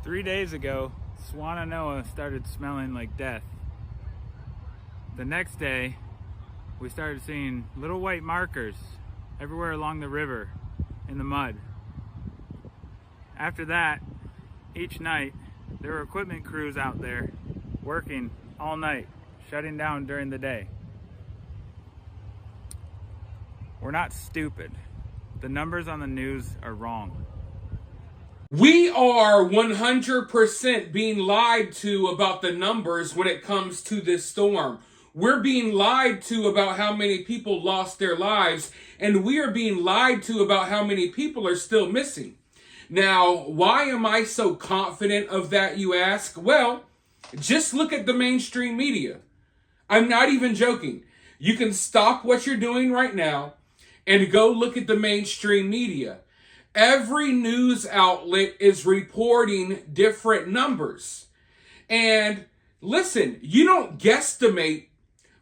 3 days ago, Swannanoa started smelling like death. The next day, we started seeing little white markers everywhere along the river in the mud. After that, each night, there were equipment crews out there working all night, shutting down during the day. We're not stupid. The numbers on the news are wrong. We are 100% being lied to about the numbers when it comes to this storm. We're being lied to about how many people lost their lives, and we are being lied to about how many people are still missing. Now, why am I so confident of that, you ask? Well, just look at the mainstream media. I'm not even joking. You can stop what you're doing right now and go look at the mainstream media. Every news outlet is reporting different numbers. And listen, you don't guesstimate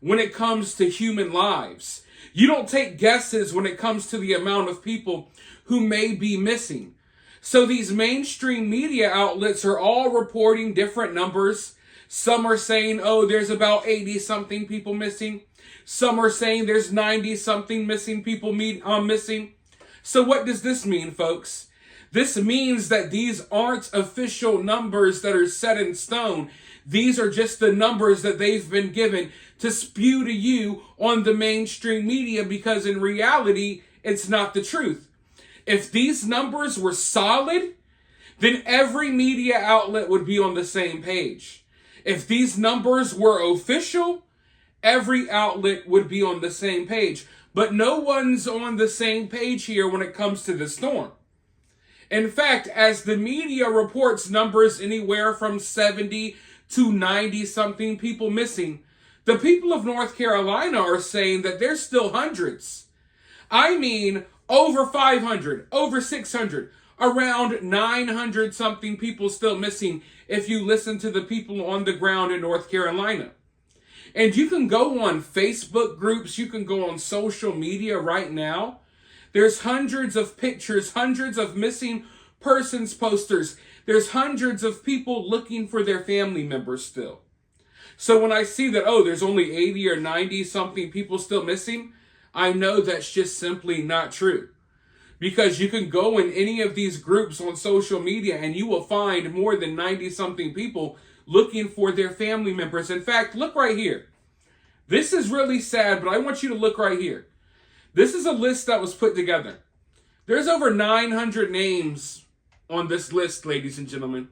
when it comes to human lives. You don't take guesses when it comes to the amount of people who may be missing. So these mainstream media outlets are all reporting different numbers. Some are saying, oh, there's about 80-something people missing. Some are saying there's 90-something missing people missing. So what does this mean, folks? This means that these aren't official numbers that are set in stone. These are just the numbers that they've been given to spew to you on the mainstream media, because in reality, it's not the truth. If these numbers were solid, then every media outlet would be on the same page. If these numbers were official, every outlet would be on the same page. But no one's on the same page here when it comes to the storm. In fact, as the media reports numbers anywhere from 70 to 90-something people missing, the people of North Carolina are saying that there's still hundreds. I mean, over 500, over 600, around 900-something people still missing if you listen to the people on the ground in North Carolina. And you can go on Facebook groups, you can go on social media right now. There's hundreds of pictures, hundreds of missing persons posters. There's hundreds of people looking for their family members still. So when I see that, oh, there's only 80 or 90 something people still missing, I know that's just simply not true. Because you can go in any of these groups on social media and you will find more than 90 something people looking for their family members. In fact, look right here. This is really sad, but I want you to look right here. This is a list that was put together. There's over 900 names on this list, ladies and gentlemen.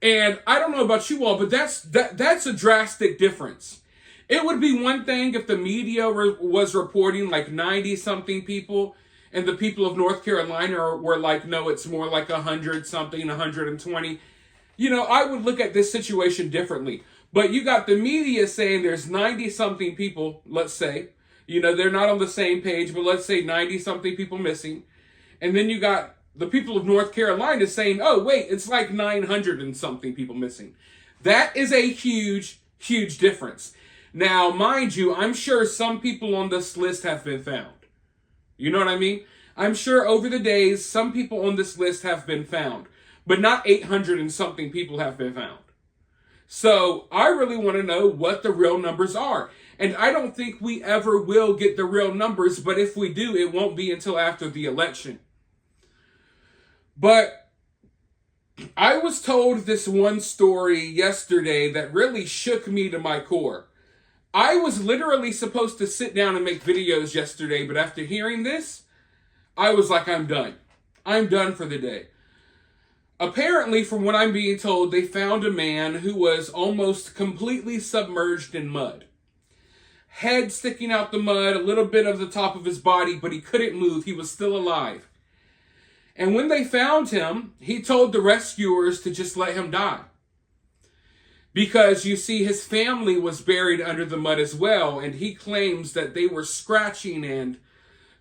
And I don't know about you all, but that's a drastic difference. It would be one thing if the media was reporting like 90-something people, and the people of North Carolina were like, no, it's more like 100-something, 120. You know, I would look at this situation differently. But you got the media saying there's 90-something people, let's say. You know, they're not on the same page, but let's say 90-something people missing. And then you got the people of North Carolina saying, oh, wait, it's like 900 and something people missing. That is a huge, huge difference. Now, mind you, I'm sure some people on this list have been found. You know what I mean? I'm sure over the days, some people on this list have been found, but not 800 and something people have been found. So I really want to know what the real numbers are. And I don't think we ever will get the real numbers, but if we do, it won't be until after the election. But I was told this one story yesterday that really shook me to my core. I was literally supposed to sit down and make videos yesterday, but after hearing this, I was like, I'm done. I'm done for the day. Apparently, from what I'm being told, they found a man who was almost completely submerged in mud. Head sticking out the mud, a little bit of the top of his body, but he couldn't move. He was still alive. And when they found him, he told the rescuers to just let him die. Because, you see, his family was buried under the mud as well, and he claims that they were scratching and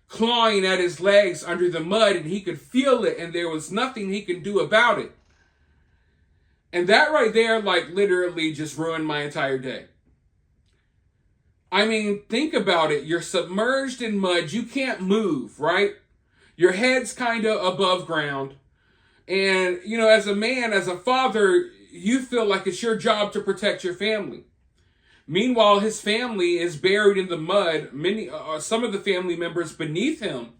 clawing at his legs under the mud, and he could feel it, and there was nothing he could do about it. And that right there, like, literally just ruined my entire day. I mean, think about it. You're submerged in mud. You can't move, right? Your head's kind of above ground. And, as a man, as a father, you feel like it's your job to protect your family. Meanwhile, his family is buried in the mud, some of the family members beneath him,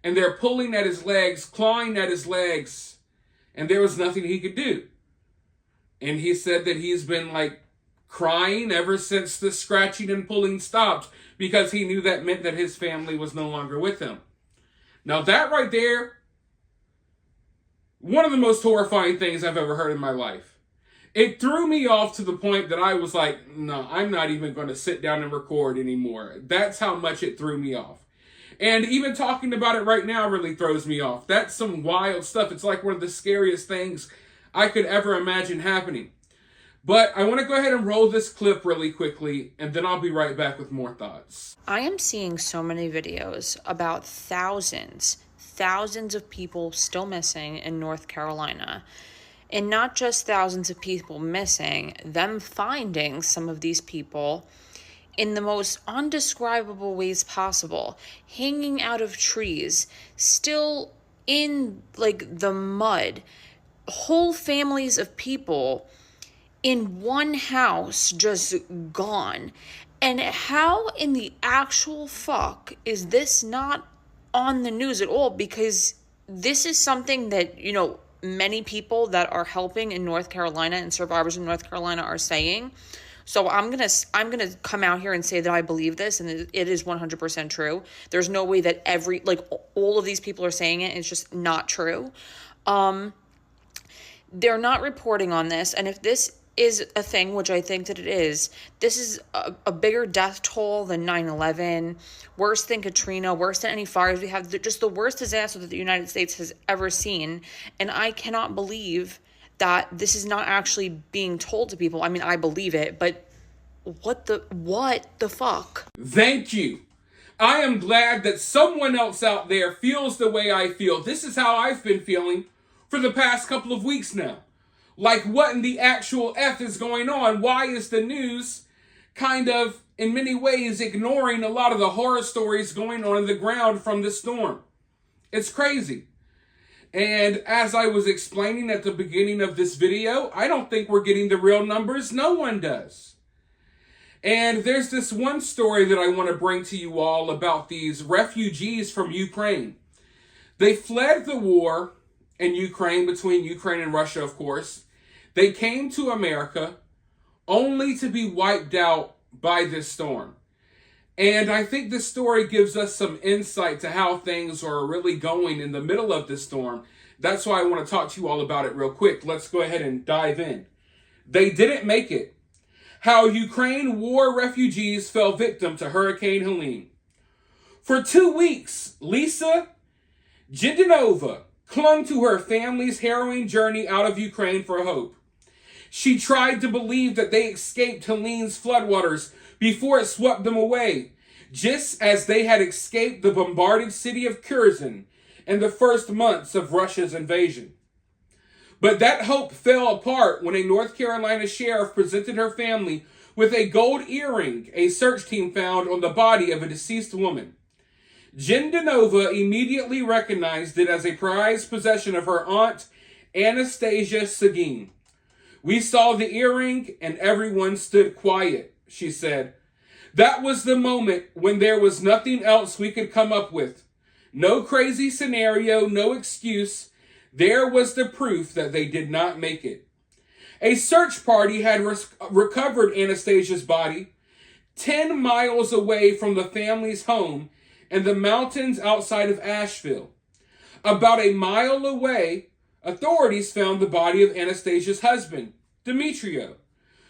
and they're pulling at his legs, clawing at his legs, and there was nothing he could do. And he said that he's been crying ever since the scratching and pulling stopped, because he knew that meant that his family was no longer with him. Now that right there, one of the most horrifying things I've ever heard in my life. It threw me off to the point that I was like, no, I'm not even going to sit down and record anymore. That's how much it threw me off. And even talking about it right now really throws me off. That's some wild stuff. It's like one of the scariest things I could ever imagine happening. But I want to go ahead and roll this clip really quickly, and then I'll be right back with more thoughts. I am seeing so many videos about thousands of people still missing in North Carolina. And not just thousands of people missing, them finding some of these people in the most undescribable ways possible, hanging out of trees, still in the mud, whole families of people in one house just gone. And how in the actual fuck is this not on the news at all? Because this is something that, many people that are helping in North Carolina and survivors in North Carolina are saying. So I'm gonna come out here and say that I believe this, and it is 100% true. There's no way that all of these people are saying it. It's just not true. They're not reporting on this, and if this is a thing, which I think that it is, this is a bigger death toll than 9/11, worse than Katrina, worse than any fires we have, just the worst disaster that the United States has ever seen. And I cannot believe that this is not actually being told to people. I mean, I believe it, but what the fuck? Thank you. I am glad that someone else out there feels the way I feel. This is how I've been feeling for the past couple of weeks now. Like, what in the actual F is going on? Why is the news kind of, in many ways, ignoring a lot of the horror stories going on in the ground from this storm? It's crazy. And as I was explaining at the beginning of this video, I don't think we're getting the real numbers. No one does. And there's this one story that I want to bring to you all about these refugees from Ukraine. They fled the war in Ukraine, between Ukraine and Russia, of course. They came to America only to be wiped out by this storm. And I think this story gives us some insight to how things are really going in the middle of this storm. That's why I want to talk to you all about it real quick. Let's go ahead and dive in. They didn't make it. How Ukraine war refugees fell victim to Hurricane Helene. For 2 weeks, Lisa Jindanova clung to her family's harrowing journey out of Ukraine for hope. She tried to believe that they escaped Helene's floodwaters before it swept them away, just as they had escaped the bombarded city of Kherson in the first months of Russia's invasion. But that hope fell apart when a North Carolina sheriff presented her family with a gold earring a search team found on the body of a deceased woman. Jindanova immediately recognized it as a prized possession of her aunt, Anastasia Sagin. "We saw the earring and everyone stood quiet," she said. "That was the moment when there was nothing else we could come up with. No crazy scenario, no excuse. There was the proof that they did not make it." A search party had recovered Anastasia's body 10 miles away from the family's home in the mountains outside of Asheville. About a mile away, authorities found the body of Anastasia's husband, Demetrio,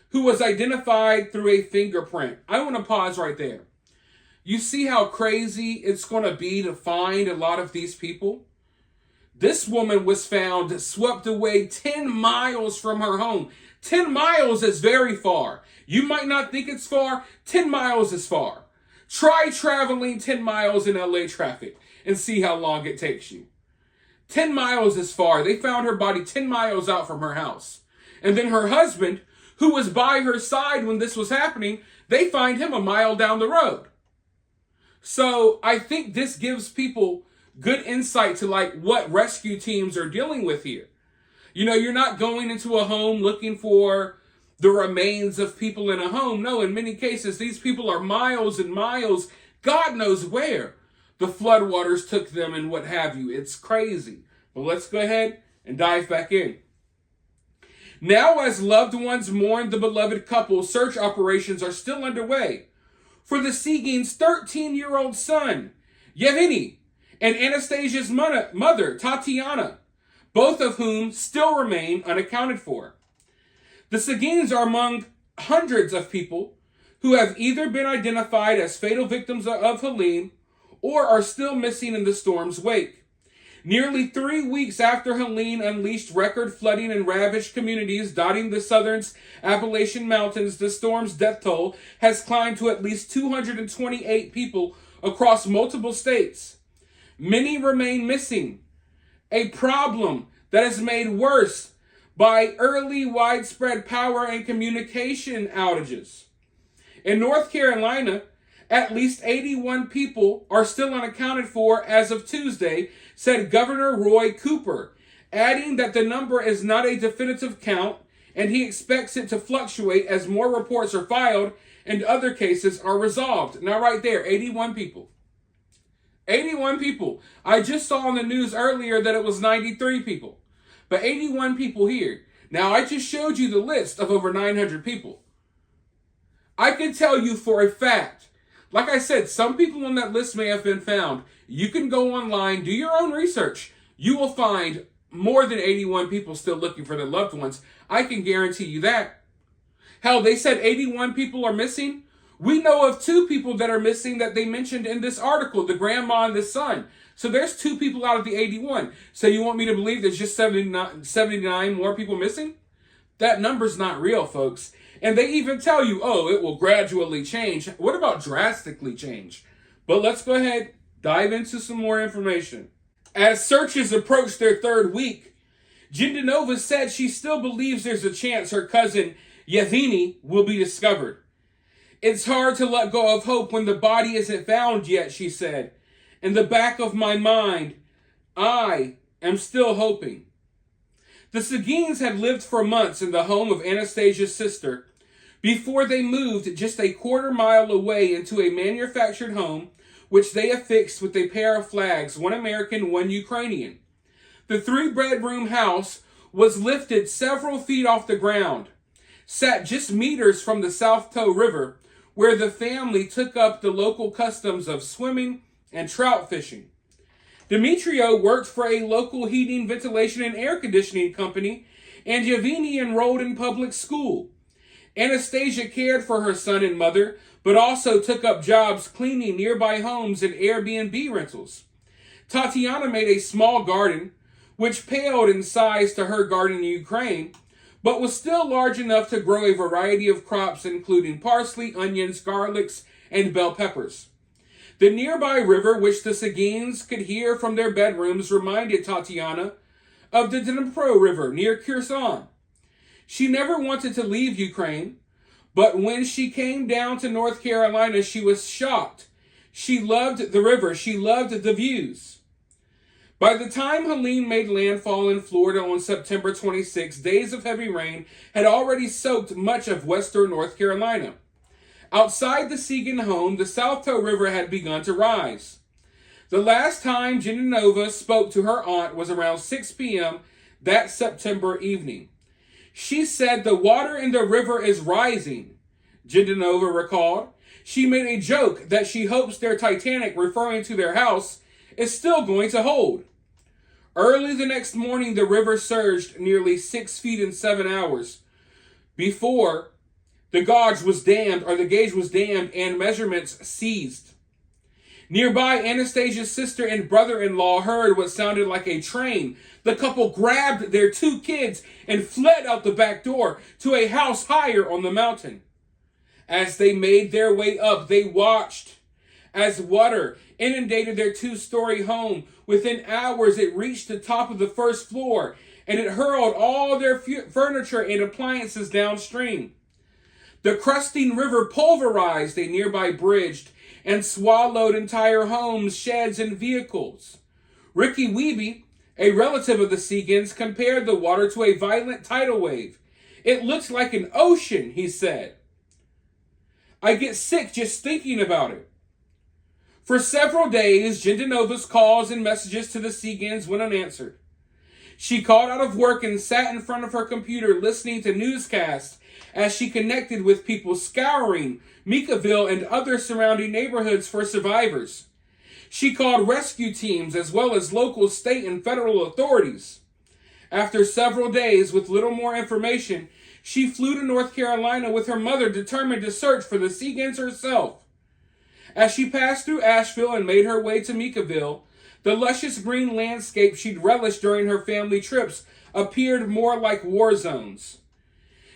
who was identified through a fingerprint. I want to pause right there. You see how crazy it's going to be to find a lot of these people? This woman was found swept away 10 miles from her home. 10 miles is very far. You might not think it's far. 10 miles is far. Try traveling 10 miles in LA traffic and see how long it takes you. 10 miles is far. They found her body 10 miles out from her house. And then her husband, who was by her side when this was happening, they find him a mile down the road. So I think this gives people good insight to like what rescue teams are dealing with here. You know, you're not going into a home looking for the remains of people in a home. No, in many cases, these people are miles and miles, God knows where the floodwaters took them and what have you. It's crazy. But let's go ahead and dive back in. Now, as loved ones mourn the beloved couple, search operations are still underway for the Seguin's 13-year-old son, Yevgeny, and Anastasia's mother, Tatiana, both of whom still remain unaccounted for. The Seguins are among hundreds of people who have either been identified as fatal victims of Helene or are still missing in the storm's wake. Nearly 3 weeks after Helene unleashed record flooding and ravaged communities dotting the southern Appalachian Mountains, the storm's death toll has climbed to at least 228 people across multiple states. Many remain missing, a problem that is made worse by early widespread power and communication outages. In North Carolina, at least 81 people are still unaccounted for as of Tuesday, said Governor Roy Cooper, adding that the number is not a definitive count and he expects it to fluctuate as more reports are filed and other cases are resolved. Now right there, 81 people. 81 people. I just saw on the news earlier that it was 93 people. But 81 people here. Now I just showed you the list of over 900 people. I can tell you for a fact, like I said, some people on that list may have been found. You can go online, do your own research. You will find more than 81 people still looking for their loved ones. I can guarantee you that. Hell, they said 81 people are missing. We know of 2 people that are missing that they mentioned in this article, the grandma and the son. So there's 2 people out of the 81. So you want me to believe there's just 79 more people missing? That number's not real, folks. And they even tell you, oh, it will gradually change. What about drastically change? But let's go ahead, dive into some more information. As searches approach their 3rd week, Jindanova said she still believes there's a chance her cousin Yevgeny will be discovered. It's hard to let go of hope when the body isn't found yet, she said. In the back of my mind, I am still hoping. The Seguins had lived for months in the home of Anastasia's sister before they moved just a quarter-mile away into a manufactured home which they affixed with a pair of flags, one American, one Ukrainian. The 3-bedroom house was lifted several feet off the ground, sat just meters from the South Toe River, where the family took up the local customs of swimming and trout fishing. Demetrio worked for a local heating, ventilation, and air conditioning company, and Yevgeny enrolled in public school. Anastasia cared for her son and mother, but also took up jobs cleaning nearby homes and Airbnb rentals. Tatiana made a small garden, which paled in size to her garden in Ukraine, but was still large enough to grow a variety of crops, including parsley, onions, garlics, and bell peppers. The nearby river, which the Seguins could hear from their bedrooms, reminded Tatiana of the Dnipro River near Kherson. She never wanted to leave Ukraine, but when she came down to North Carolina, she was shocked. She loved the river. She loved the views. By the time Helene made landfall in Florida on September 26, days of heavy rain had already soaked much of western North Carolina. Outside the Seguin home, the South Toe River had begun to rise. The last time Jindanova spoke to her aunt was around 6 p.m. that September evening. She said the water in the river is rising, Jindanova recalled. She made a joke that she hopes their Titanic, referring to their house, is still going to hold. Early the next morning, the river surged nearly 6 feet in 7 hours before the gauge was dammed and measurements ceased. Nearby, Anastasia's sister and brother-in-law heard what sounded like a train. The couple grabbed their 2 kids and fled out the back door to a house higher on the mountain. As they made their way up, they watched as water inundated their 2-story home. Within hours, it reached the top of the 1st floor, and it hurled all their furniture and appliances downstream. The crusting river pulverized a nearby bridge and swallowed entire homes, sheds, and vehicles. Ricky Weeby, a relative of the Seagans, compared the water to a violent tidal wave. It looks like an ocean, he said. I get sick just thinking about it. For several days, Jindanova's calls and messages to the Seagans went unanswered. She called out of work and sat in front of her computer listening to newscasts as she connected with people scouring Meekaville and other surrounding neighborhoods for survivors. She called rescue teams as well as local, state, and federal authorities. After several days with little more information, she flew to North Carolina with her mother, determined to search for the Seagans herself. As she passed through Asheville and made her way to Meekaville, the luscious green landscape she'd relished during her family trips appeared more like war zones.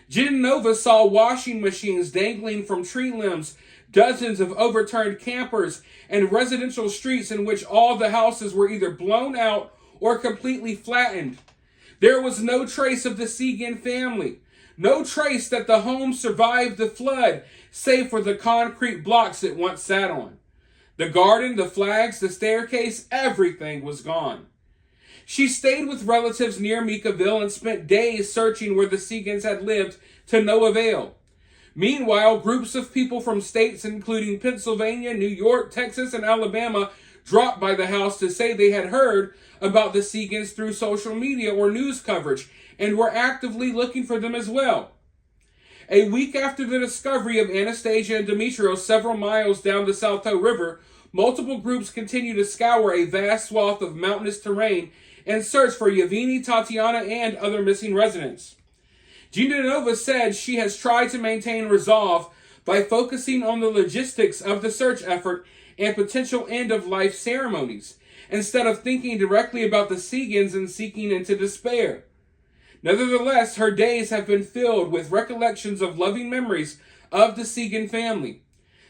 Jindanova saw washing machines dangling from tree limbs, dozens of overturned campers, and residential streets in which all the houses were either blown out or completely flattened. There was no trace of the Seagan family, no trace that the home survived the flood, save for the concrete blocks it once sat on. The garden, the flags, the staircase, everything was gone. She stayed with relatives near Meekaville and spent days searching where the Seagans had lived, to no avail. Meanwhile, groups of people from states including Pennsylvania, New York, Texas, and Alabama dropped by the house to say they had heard about the Seagans through social media or news coverage and were actively looking for them as well. A week after the discovery of Anastasia and Demetrios several miles down the Salto River, multiple groups continue to scour a vast swath of mountainous terrain and search for Yevgeny, Tatiana, and other missing residents. Jindranova said she has tried to maintain resolve by focusing on the logistics of the search effort and potential end-of-life ceremonies, instead of thinking directly about the Seagans and sinking into despair. Nevertheless, her days have been filled with recollections of loving memories of the Seagan family.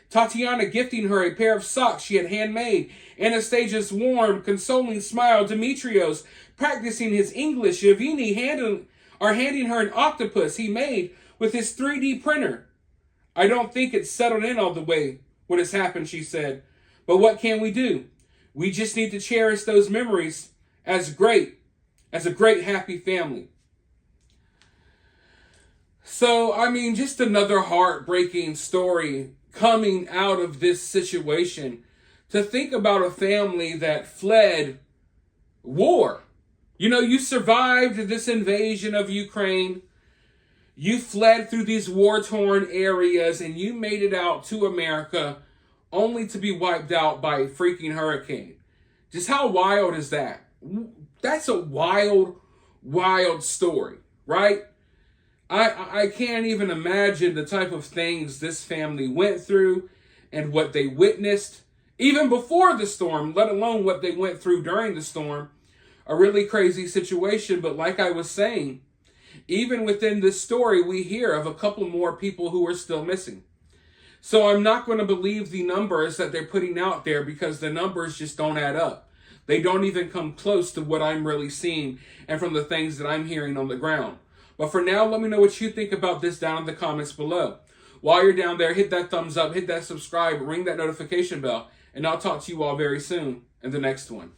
Tatiana gifting her a pair of socks she had handmade, Anastasia's warm, consoling smile, Demetrios practicing his English, Yevgeny handing her an octopus he made with his 3D printer. I don't think it's settled in all the way what has happened, she said. But what can we do? We just need to cherish those memories as a great, happy family. So, just another heartbreaking story coming out of this situation. To think about a family that fled war. You survived this invasion of Ukraine. You fled through these war-torn areas and you made it out to America only to be wiped out by a freaking hurricane. Just how wild is that? That's a wild, wild story, right? I can't even imagine the type of things this family went through and what they witnessed, even before the storm, let alone what they went through during the storm. A really crazy situation, but like I was saying, even within this story, we hear of a couple more people who are still missing. So I'm not going to believe the numbers that they're putting out there because the numbers just don't add up. They don't even come close to what I'm really seeing and from the things that I'm hearing on the ground. But for now, let me know what you think about this down in the comments below. While you're down there, hit that thumbs up, hit that subscribe, ring that notification bell, and I'll talk to you all very soon in the next one.